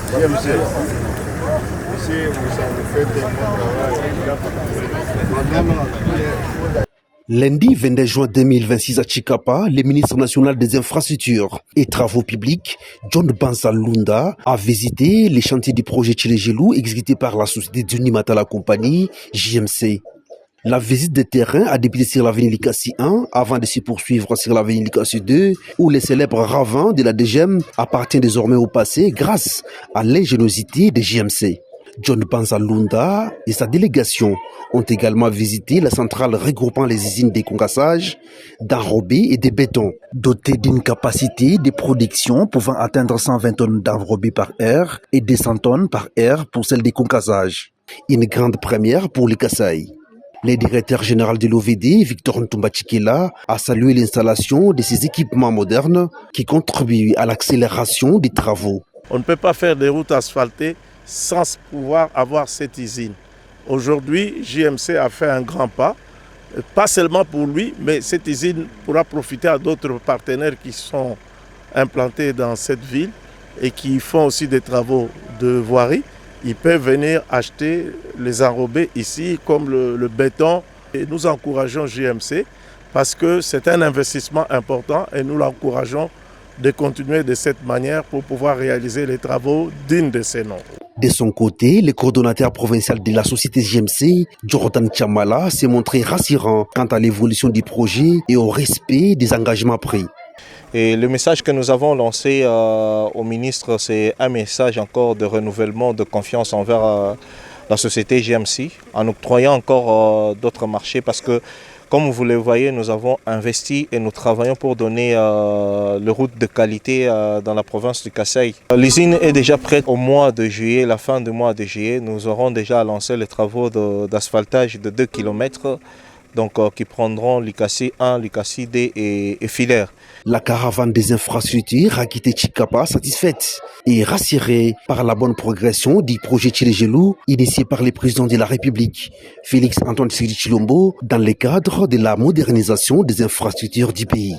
JMC, ici vous avez fait un bon travail. Lundi 22 juin 2026 à Chikapa, le ministre national des Infrastructures et Travaux publics, John Banza Lunda, a visité les chantiers du projet Tchilegelou exécuté par la société d'Unimatala Compagnie, JMC. La visite de terrain a débuté sur l'avenue Likasi 1 avant de se poursuivre sur l'avenue Likasi 2 où les célèbres ravins de la DGM appartiennent désormais au passé grâce à l'ingéniosité de JMC. John Banza Lunda et sa délégation ont également visité la centrale regroupant les usines de concassage, d'enrobés et de béton, dotée d'une capacité de production pouvant atteindre 120 tonnes d'enrobés par heure et 200 tonnes par heure pour celle des concassage. Une grande première pour les Kasaï. Le directeur général de l'OVD, Victor Ntumbachikela, a salué l'installation de ces équipements modernes qui contribuent à l'accélération des travaux. On ne peut pas faire des routes asphaltées sans pouvoir avoir cette usine. Aujourd'hui, JMC a fait un grand pas seulement pour lui, mais cette usine pourra profiter à d'autres partenaires qui sont implantés dans cette ville et qui font aussi des travaux de voirie. Ils peuvent venir acheter les enrobés ici, comme le béton. Et nous encourageons JMC parce que c'est un investissement important et nous l'encourageons de continuer de cette manière pour pouvoir réaliser les travaux dignes de ces noms. De son côté, le coordonnateur provincial de la société JMC, Jordan Chamala, s'est montré rassurant quant à l'évolution du projet et au respect des engagements pris. Et le message que nous avons lancé au ministre, c'est un message encore de renouvellement de confiance envers la société JMC, en octroyant encore d'autres marchés parce que, comme vous le voyez, nous avons investi et nous travaillons pour donner les routes de qualité dans la province du Kasaï. L'usine est déjà prête au mois de juillet, la fin du mois de juillet. Nous aurons déjà lancé les travaux d'asphaltage de 2 km. Donc, qui prendront Likasi 1, Likasi 2 et Filaire. La caravane des infrastructures a quitté Chikapa satisfaite et rassurée par la bonne progression du projet Tchilegelou initié par le président de la République, Félix Antoine Tshisekedi Tshilombo, dans le cadre de la modernisation des infrastructures du pays.